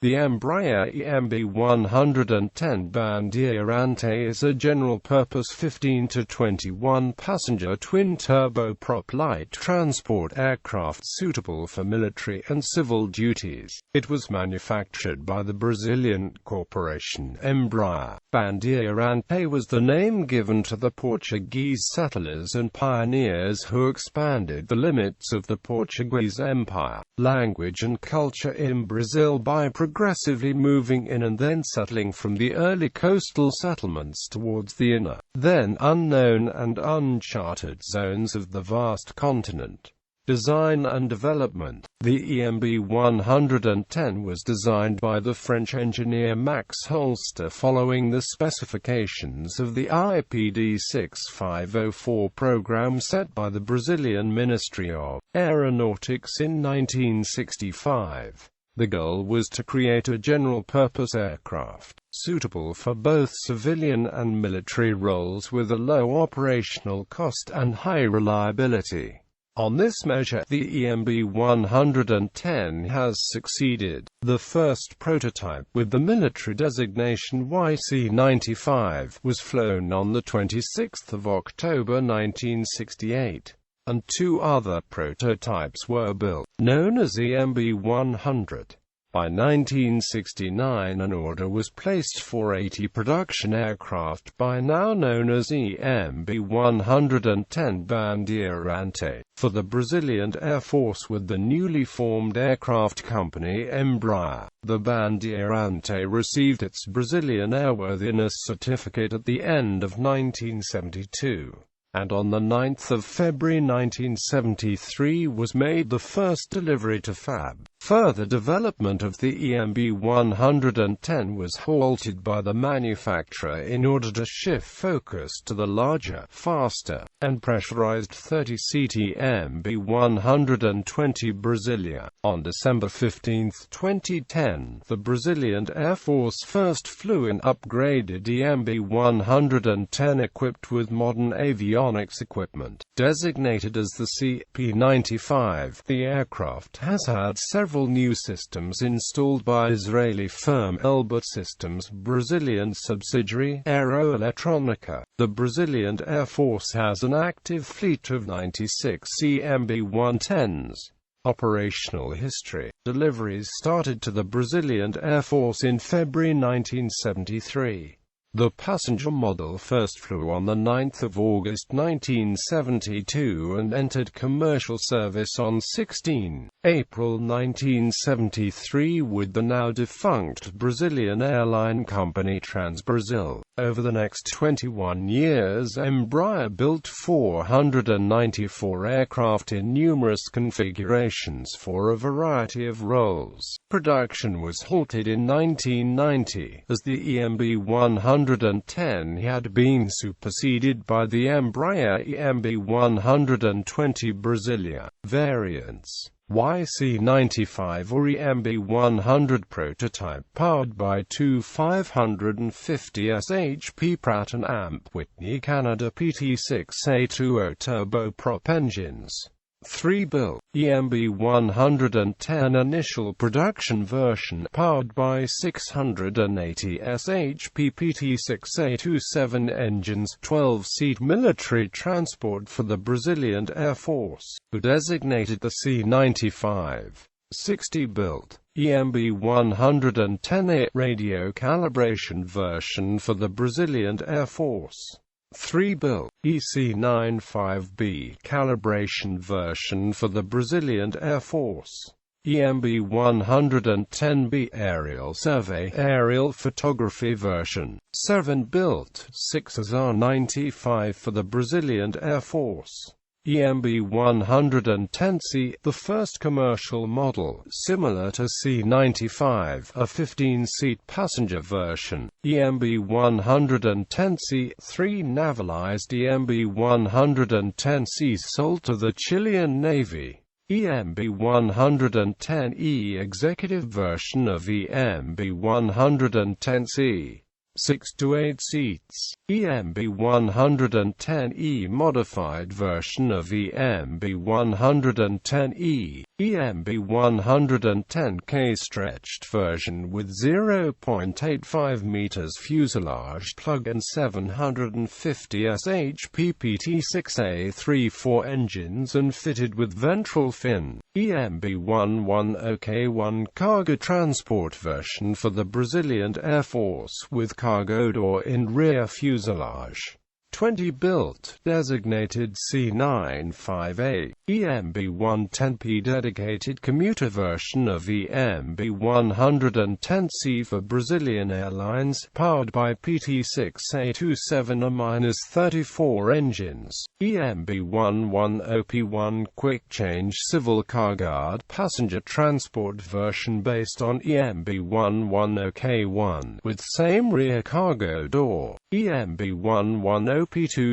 The Embraer EMB 110 Bandeirante is a general-purpose 15 to 21 passenger twin-turboprop light transport aircraft suitable for military and civil duties. It was manufactured by the Brazilian corporation Embraer. Bandeirante was the name given to the Portuguese settlers and pioneers who expanded the limits of the Portuguese Empire, language and culture in Brazil by progressively moving in and then settling from the early coastal settlements towards the inner, then unknown and uncharted zones of the vast continent. Design and development. The EMB 110 was designed by the French engineer Max Holster following the specifications of the IPD 6504 program set by the Brazilian Ministry of Aeronautics in 1965. The goal was to create a general-purpose aircraft, suitable for both civilian and military roles with a low operational cost and high reliability. On this measure, the EMB 110 has succeeded. The first prototype, with the military designation YC-95, was flown on the 26th of October 1968. And two other prototypes were built, known as EMB 100. By 1969 an order was placed for 80 production aircraft by now known as EMB 110 Bandeirante, for the Brazilian Air Force with the newly formed aircraft company Embraer. The Bandeirante received its Brazilian airworthiness certificate at the end of 1972. And on the 9th of February 1973 was made the first delivery to FAB. Further development of the EMB 110 was halted by the manufacturer in order to shift focus to the larger, faster, and pressurized 30-seat EMB 120 Brasilia. On December 15, 2010, the Brazilian Air Force first flew an upgraded EMB 110 equipped with modern avionics equipment. Designated as the CP-95, the aircraft has had several new systems installed by Israeli firm Elbit Systems' Brazilian subsidiary, Aeroelectronica. The Brazilian Air Force has an active fleet of 96 EMB 110s. Operational history. Deliveries started to the Brazilian Air Force in February 1973. The passenger model first flew on the 9th of August 1972 and entered commercial service on 16 April 1973 with the now defunct Brazilian airline company Transbrasil. Over the next 21 years, Embraer built 494 aircraft in numerous configurations for a variety of roles. Production was halted in 1990, as the EMB 110 had been superseded by the Embraer EMB 120 Brasilia. Variants. YC-95 or EMB 100 prototype powered by two 550 shp Pratt & Amp Whitney Canada PT6A20 turboprop engines. 3 built. EMB 110 initial production version powered by 680 shp PT6A27 engines. 12-seat military transport for the Brazilian Air Force, who designated the C-95. 60 built. EMB 110 radio calibration version for the Brazilian Air Force. 3 built. EC-95B calibration version for the Brazilian Air Force. EMB 110B aerial survey aerial photography version. 7 built. 6 AR-95 for the Brazilian Air Force. EMB 110C, the first commercial model, similar to C-95, a 15-seat passenger version. EMB 110C, 3 navalized EMB 110C sold to the Chilean Navy. EMB 110E executive version of EMB 110C. 6 to 8 seats. EMB 110E modified version of EMB 110E. EMB 110K stretched version with 0.85 meters fuselage plug and 750 shp PT6A34 engines and fitted with ventral fin. EMB 110K1 cargo transport version for the Brazilian Air Force with cargo door in rear fuselage. 20 built, designated C95A. EMB 110P dedicated commuter version of EMB 110C for Brazilian Airlines, powered by PT6A27A-34 engines. EMB 110P1 quick change civil carguard passenger transport version based on EMB 110K1, with same rear cargo door. EMB 110P2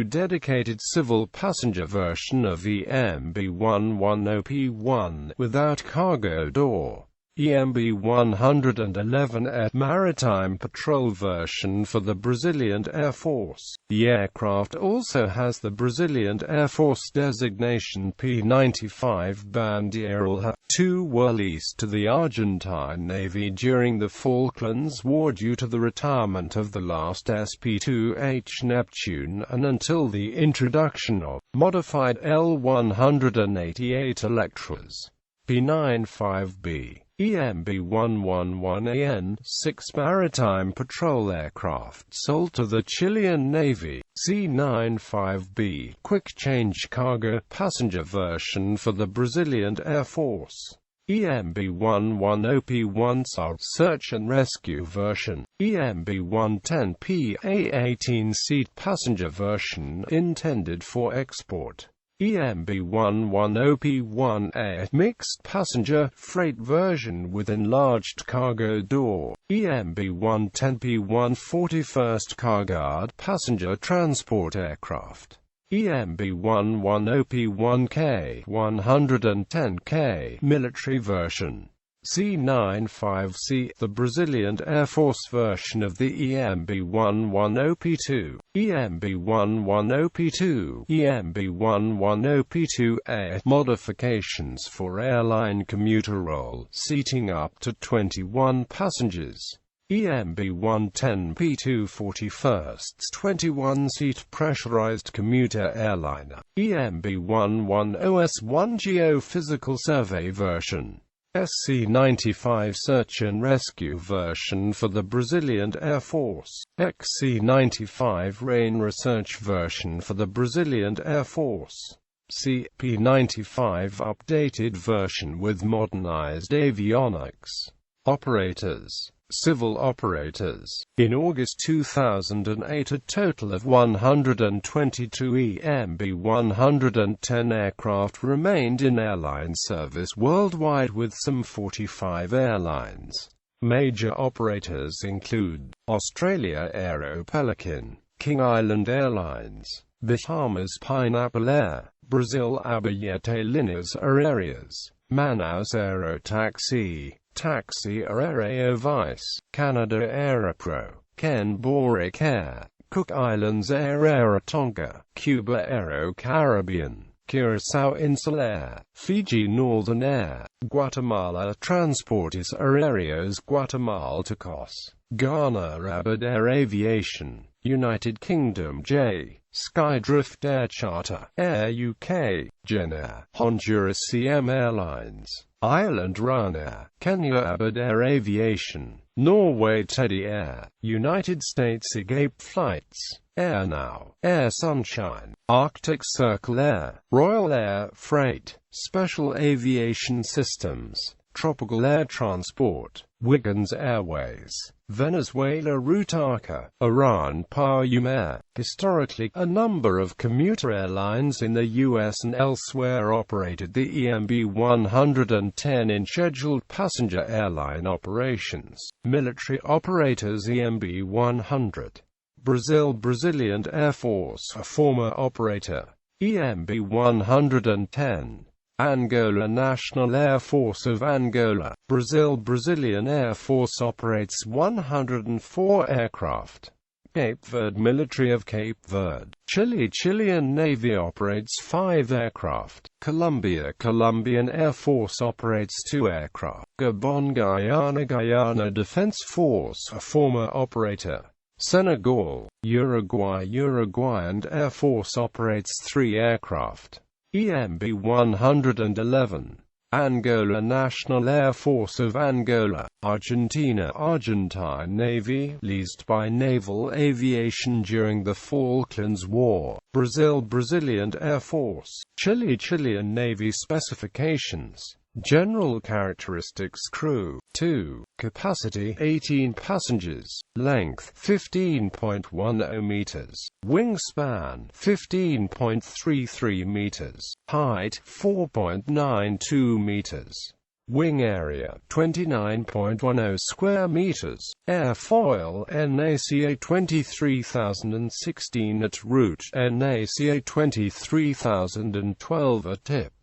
dedicated civil passenger version of EMB 110P1, without cargo door. EMB 111 Maritime patrol version for the Brazilian Air Force. The aircraft also has the Brazilian Air Force designation P95-Bandeirante. Two were leased to the Argentine Navy during the Falklands War due to the retirement of the last SP2H Neptune and until the introduction of modified L188 Electras. P95B. EMB 111AN, 6 maritime patrol aircraft sold to the Chilean Navy. C95B, quick change cargo passenger version for the Brazilian Air Force. EMB 110P1 search and rescue version. EMB 110P a 18-seat passenger version intended for export. EMB 110P1A mixed passenger freight version with enlarged cargo door. EMB 110P1 41st carguard passenger transport aircraft. EMB 110P1K 110K military version. C95C, the Brazilian Air Force version of the EMB 110P2. EMB 110P2, EMB 110P2A, modifications for airline commuter roll, seating up to 21 passengers. EMB 110P2 41st 21-seat pressurized commuter airliner. EMB 110S1 geophysical survey version. SC-95 search and rescue version for the Brazilian Air Force. XC-95 rain research version for the Brazilian Air Force. CP-95 updated version with modernized avionics. Operators. Civil operators. In August 2008, a total of 122 EMB 110 aircraft remained in airline service worldwide, with some 45 airlines. Major operators include Australia Aero Pelican, King Island Airlines, Bahamas Pineapple Air, Brazil Abayete Linhas Aéreas, Manaus Aero Taxi, Taxi Aéreo Vice, Canada Aeropro, Ken Boric Air, Cook Islands Air Rarotonga, Cuba Aero Caribbean, Curaçao Insulair, Fiji Northern Air, Guatemala Transportes Aéreos Guatemala Tacos, Ghana Abadair Aviation, United Kingdom J. Skydrift Air Charter, Air UK, Jenair, Honduras CM Airlines, Ireland Ryanair, Kenya Abadair Aviation, Norway Teddy Air, United States Agape Flights, Air Now, Air Sunshine, Arctic Circle Air, Royal Air Freight, Special Aviation Systems, Tropical Air Transport, Wiggins Airways, Venezuela Rutaca, Iran Payum Air. Historically, a number of commuter airlines in the U.S. and elsewhere operated the EMB 110 in scheduled passenger airline operations. Military operators EMB 100. Brazilian Air Force, a former operator. EMB 110. Angola National Air Force of Angola, Brazil. Brazilian Air Force operates 104 aircraft. Cape Verde Military of Cape Verde, Chile. Chilean Navy operates 5 aircraft. Colombia. Colombian Air Force operates 2 aircraft. Gabon. Guyana Defense Force, a former operator. Senegal, Uruguay. Uruguayan Air Force operates 3 aircraft. EMB 111. Angola National Air Force of Angola, Argentina. Argentine Navy, leased by Naval Aviation during the Falklands War. Brazil. Brazilian Air Force, Chile. Chilean Navy specifications. General characteristics: crew 2, capacity 18 passengers, length 15.10 meters, wingspan 15.33 meters, height 4.92 meters. Wing area 29.10 square meters. Airfoil NACA 23016 at root, NACA 23012 at tip.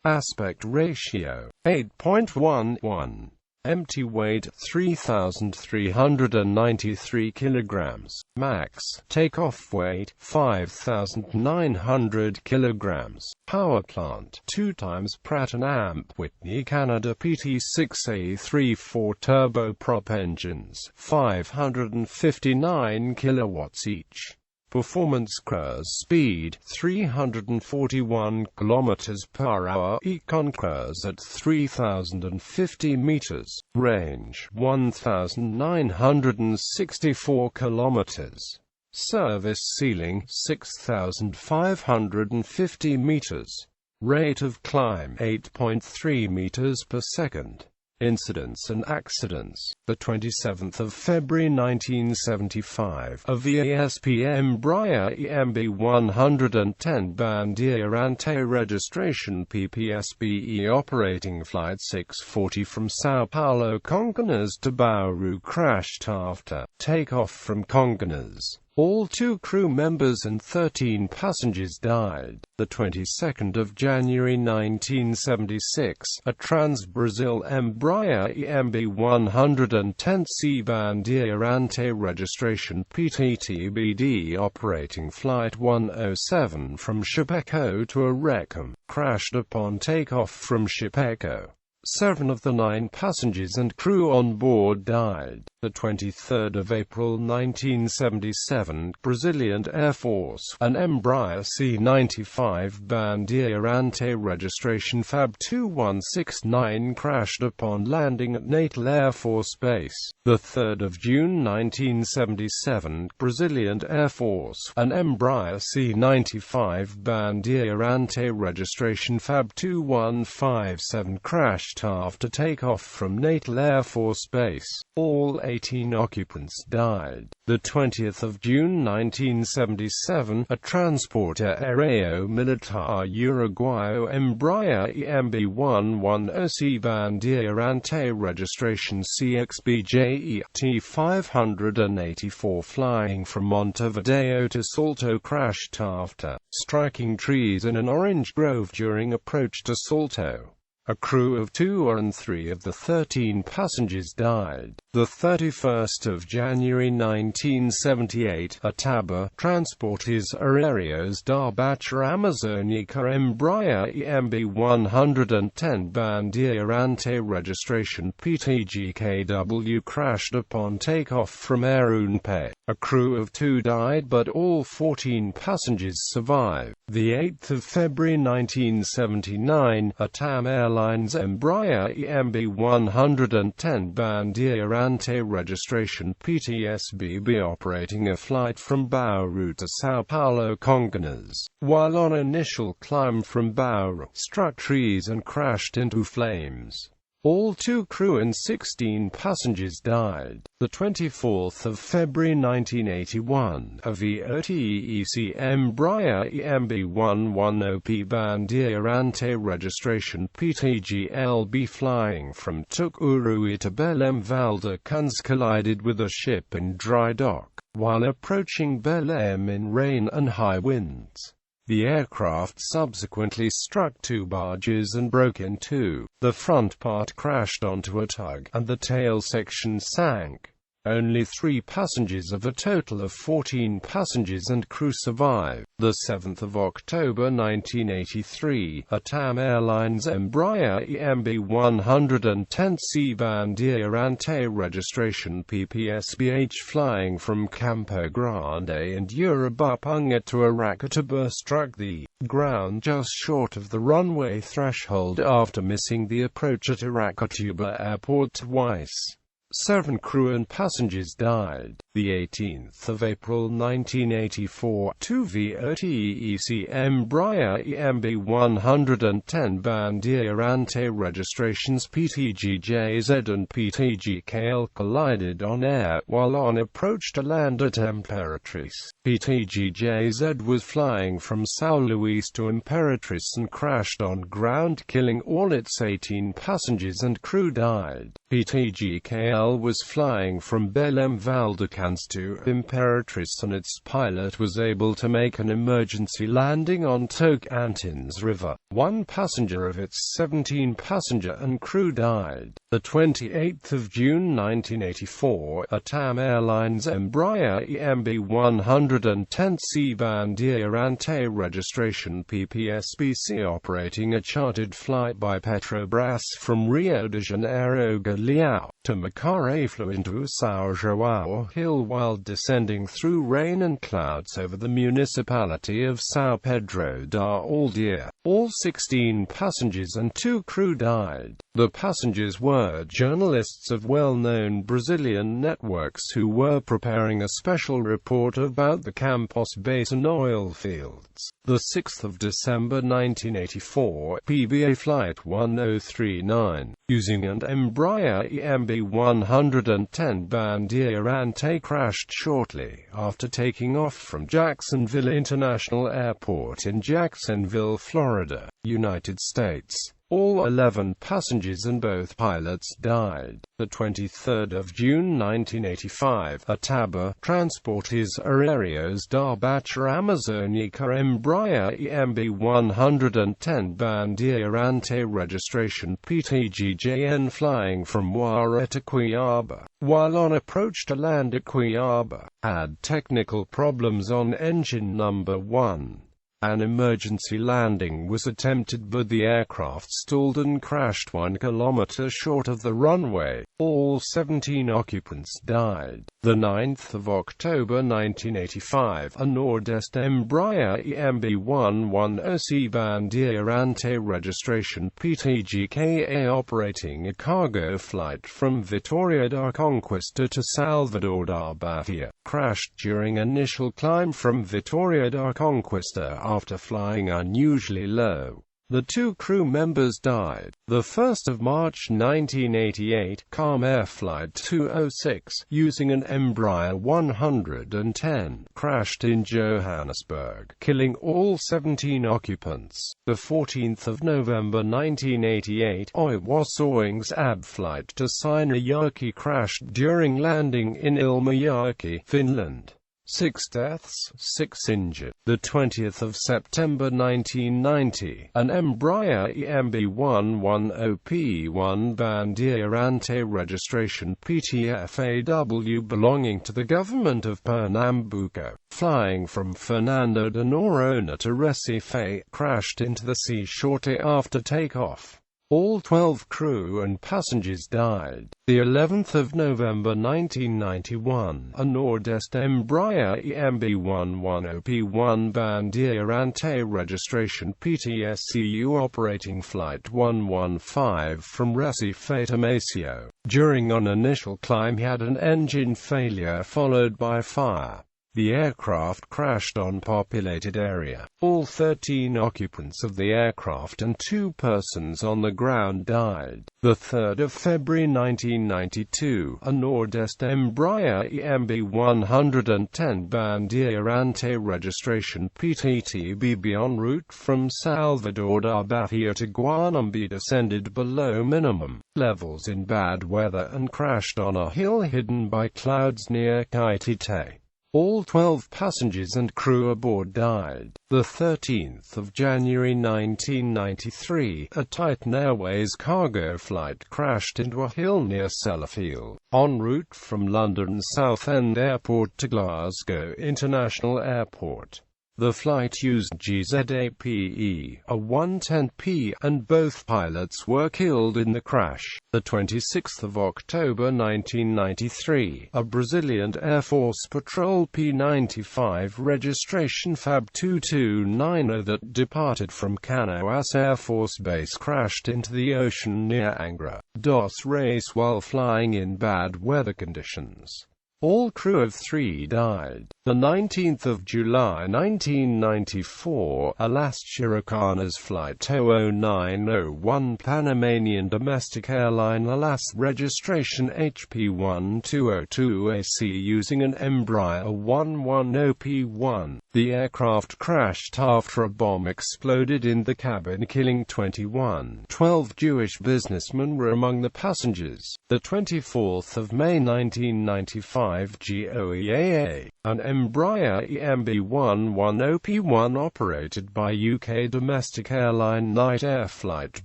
Aspect ratio 8.11. Empty weight 3,393 kilograms. Max takeoff weight 5,900 kilograms. Power plant 2 times Pratt & Amp Whitney Canada PT6A3 4 turboprop engines, 559 kilowatts each. Performance: cruise speed 341 kilometers per hour, econ cruise at 3,050 meters, range 1,964 kilometers. Service ceiling 6,550 meters. Rate of climb 8.3 meters per second. Incidents and accidents. The 27th of February 1975, a VASP Embraer EMB 110 Bandeirante registration PPSBE operating flight 640 from Sao Paulo, Congonhas to Bauru crashed after takeoff from Congonhas. All 2 crew members and 13 passengers died. The 22nd of January 1976, a Trans-Brazil Embraer EMB 110C Bandeirante registration PTTBD operating flight 107 from Chapecó to Arecum, crashed upon takeoff from Chapecó. 7 of the 9 passengers and crew on board died. The 23rd of April 1977, Brazilian Air Force, an Embraer C-95 Bandeirante registration FAB 2169 crashed upon landing at Natal Air Force Base. The 3rd of June 1977, Brazilian Air Force, an Embraer C-95 Bandeirante registration FAB 2157 crashed after takeoff from Natal Air Force Base. All 18 occupants died. The 20th of June 1977, a transporter Aéreo Militar Uruguayo Embraer EMB 110C Bandeirante registration CXBJET 584 flying from Montevideo to Salto crashed after striking trees in an orange grove during approach to Salto. A crew of 2 and 3 of the 13 passengers died. The 31st of January 1978, a Taba Transportes Aéreos da Baixa Amazônica Embraer EMB 110 Bandeirante registration PTGKW crashed upon takeoff from Arunpe. A crew of 2 died but all 14 passengers survived. The 8th of February 1979, a TAM Airlines Embraer EMB 110 Bandeirante registration PTSBB operating a flight from Bauru to Sao Paulo, Congonhas, while on initial climb from Bauru, struck trees and crashed into flames. All 2 crew and 16 passengers died. The 24th of February 1981, a VOTEC Embraer EMB 110P Bandeirante registration PTGLB flying from Tucuruí to Belém Valdecuns collided with a ship in dry dock, while approaching Belém in rain and high winds. The aircraft subsequently struck two barges and broke in two. The front part crashed onto a tug, and the tail section sank. Only 3 passengers of a total of 14 passengers and crew survived. The 7th of October 1983, a TAM Airlines Embraer EMB 110C-Bandeirante registration PPSBH flying from Campo Grande and Urubapunga to Aracatuba struck the ground just short of the runway threshold after missing the approach at Aracatuba Airport twice. 7 crew and passengers died. The 18th of April 1984, 2 VOTEC Embraer EMB 110 Bandeirante registrations PTGJZ and PTGKL collided on air while on approach to land at Imperatriz. PTGJZ was flying from São Luís to Imperatriz and crashed on ground, killing all its 18 passengers and crew died. PTGKL was flying from Belém Valdecans to Imperatriz and its pilot was able to make an emergency landing on Tocantins River. 1 passenger of its 17 passenger and crew died. The 28th of June 1984, a TAM Airlines Embraer EMB 110C Bandeirante registration PPSBC operating a chartered flight by Petrobras from Rio de Janeiro Galeão to Macaé flew into São João Hill while descending through rain and clouds over the municipality of São Pedro da Aldeia. All 16 passengers and 2 crew died. The passengers were journalists of well-known Brazilian networks who were preparing a special report about the Campos Basin oil fields. The 6th of December 1984, PBA Flight 1039, using an Embraer EMB 110 Bandeirante crashed shortly after taking off from Jacksonville International Airport in Jacksonville, Florida, United States. All 11 passengers and both pilots died. The 23rd of June 1985, a TABA, Transportes Aéreos da Baixa Amazônica Embraer EMB 110 Bandeirante registration PTGJN flying from Guará to Cuiabá, while on approach to land at Cuiabá, had technical problems on engine number 1. An emergency landing was attempted but the aircraft stalled and crashed 1 kilometer short of the runway. All 17 occupants died. The 9th of October 1985, a Nordeste Embraer EMB 110C Bandeirante registration PTGKA operating a cargo flight from Vitória da Conquista to Salvador da Bahia, crashed during initial climb from Vitória da Conquista after flying unusually low. The 2 crew members died. The 1st of March 1988, Calm Air Flight 206, using an Embraer 110, crashed in Johannesburg, killing all 17 occupants. The 14th of November 1988, Oiwasoing's AB Flight to Seinäjoki crashed during landing in Ilmajoki, Finland. 6 deaths, 6 injured. The 20th of September 1990, an Embraer EMB 110P1 Bandeirante registration PTFAW belonging to the government of Pernambuco, flying from Fernando de Noronha to Recife, crashed into the sea shortly after takeoff. All 12 crew and passengers died. The 11th of November 1991, a Nordeste Embraer EMB 110P1 Bandeirante registration PTSCU operating flight 115 from Recife to Maceió. During an initial climb he had an engine failure followed by fire. The aircraft crashed on populated area. All 13 occupants of the aircraft and 2 persons on the ground died. The 3rd of February 1992, a Nordeste Embraer EMB 110 Bandeirante registration PTTBB en route from Salvador da Bahia to Guanambi descended below minimum levels in bad weather and crashed on a hill hidden by clouds near Caetité. All 12 passengers and crew aboard died. The 13th of January 1993, a Titan Airways cargo flight crashed into a hill near Sellafield, en route from London Southend Airport to Glasgow International Airport. The flight used GZAPE, a 110P, and both pilots were killed in the crash. The 26th of October 1993, a Brazilian Air Force Patrol P-95 registration FAB 2290 that departed from Canoas Air Force Base crashed into the ocean near Angra dos Reis while flying in bad weather conditions. All crew of 3 died. The 19th of July 1994, a Las Chiricanas Flight 0901 Panamanian domestic airline Alas registration HP1202AC using an Embraer 110P1. The aircraft crashed after a bomb exploded in the cabin, killing 21. 12 Jewish businessmen were among the passengers. The 24th of May 1995, GOEAA, an Embraer EMB 110P1 operated by UK domestic airline Night Air flight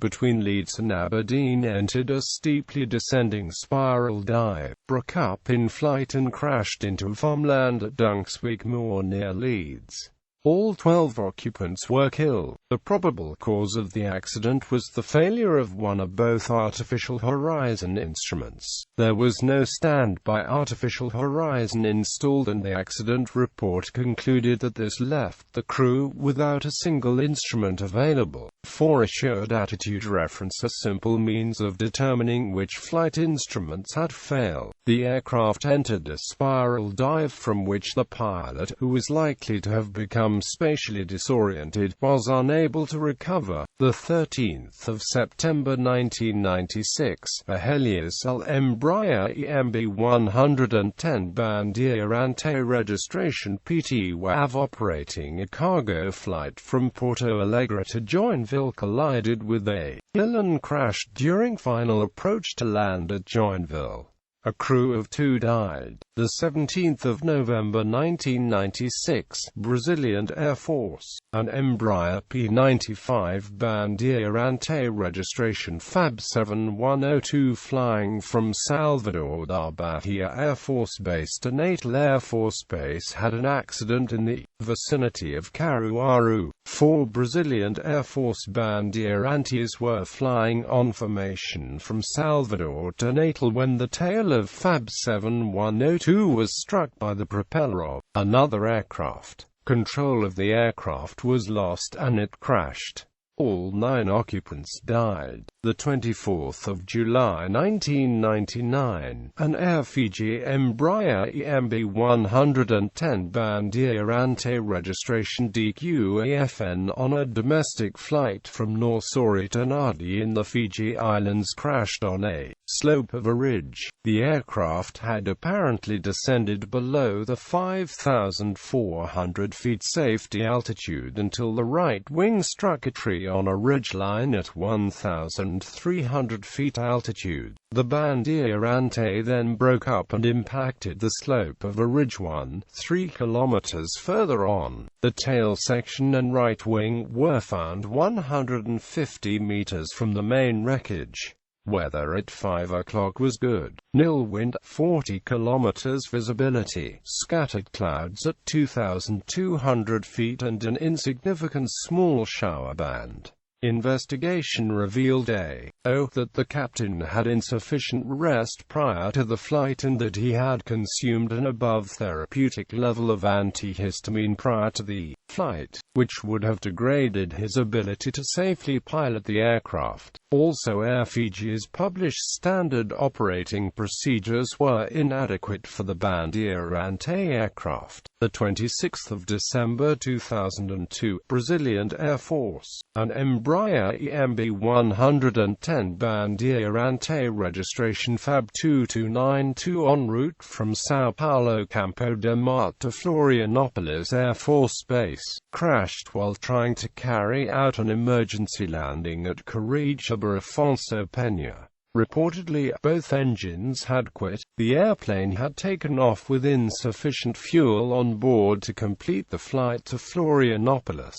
between Leeds and Aberdeen entered a steeply descending spiral dive, broke up in flight and crashed into farmland at Dunkswick Moor near Leeds. All 12 occupants were killed. The probable cause of the accident was the failure of one or both artificial horizon instruments. There was no standby artificial horizon installed, and the accident report concluded that this left the crew without a single instrument available. For assured attitude reference, a simple means of determining which flight instruments had failed. The aircraft entered a spiral dive from which the pilot, who was likely to have become spatially disoriented, was unable to recover. The 13th of September 1996, a Heliosel Embraer EMB 110-Bandeirante registration PT WAV operating a cargo flight from Porto Alegre to Joinville collided with a hill and crashed during final approach to land at Joinville. A crew of 2 died. The 17th of November 1996, Brazilian Air Force, an Embraer P-95 registration FAB 7102 flying from Salvador da Bahia Air Force Base to Natal Air Force Base had an accident in the vicinity of Caruaru. 4 Brazilian Air Force Bandeirantes were flying on formation from Salvador to Natal when the tail of FAB 7102 was struck by the propeller of another aircraft. Control of the aircraft was lost and it crashed. All 9 occupants died. The 24th of July 1999, an Air Fiji Embraer EMB 110-Bandeirante registration DQAFN on a domestic flight from Norsori to Nadi in the Fiji Islands crashed on a slope of a ridge. The aircraft had apparently descended below the 5,400 feet safety altitude until the right wing struck a tree on a ridgeline at 1,300 feet altitude. The Bandeirante then broke up and impacted the slope of a ridge 3 kilometers further on. The tail section and right wing were found 150 meters from the main wreckage. Weather at 5 o'clock was good. Nil wind, 40 kilometers visibility, scattered clouds at 2,200 feet and an insignificant small shower band. Investigation revealed that the captain had insufficient rest prior to the flight and that he had consumed an above therapeutic level of antihistamine prior to the flight, which would have degraded his ability to safely pilot the aircraft. Also, Air Fiji's published standard operating procedures were inadequate for the Bandeirante aircraft. The 26th of December 2002, Brazilian Air Force, an Embraer EMB 110-Bandeirante registration FAB 2292 en route from São Paulo Campo de Marte to Florianopolis Air Force Base, crashed while trying to carry out an emergency landing at Curitiba Afonso Peña. Reportedly, both engines had quit. The airplane had taken off with insufficient fuel on board to complete the flight to Florianopolis.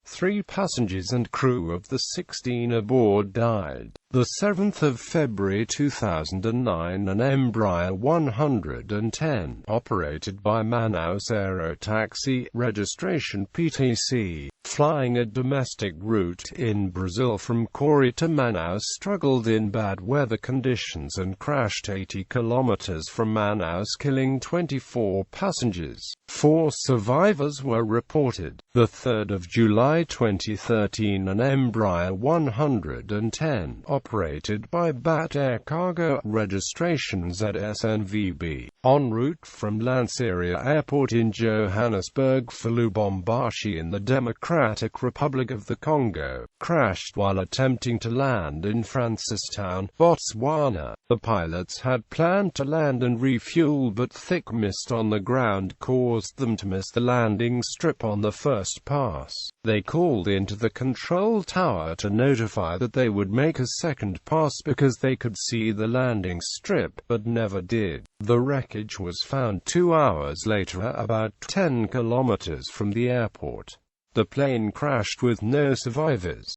3 passengers and crew of the 16 aboard died. The 7th of February 2009, an Embraer 110, operated by Manaus Aerotaxi, registration PTC, flying a domestic route in Brazil from Cori to Manaus, struggled in bad weather conditions and crashed 80 kilometers from Manaus, killing 24 passengers. 4 survivors were reported. The 3rd of July 2013, an Embraer 110, operated by BAT Air Cargo, registration ZSNVB, en route from Lanseria Airport in Johannesburg for Lubumbashi in the Democratic Republic of the Congo, crashed while attempting to land in Francistown, Botswana. The pilots had planned to land and refuel, but thick mist on the ground caused them to miss the landing strip on the first pass. They called into the control tower to notify that they would make a second pass because they could see the landing strip, but never did. The wreckage was found 2 hours later, about 10 kilometers from the airport. The plane crashed with no survivors.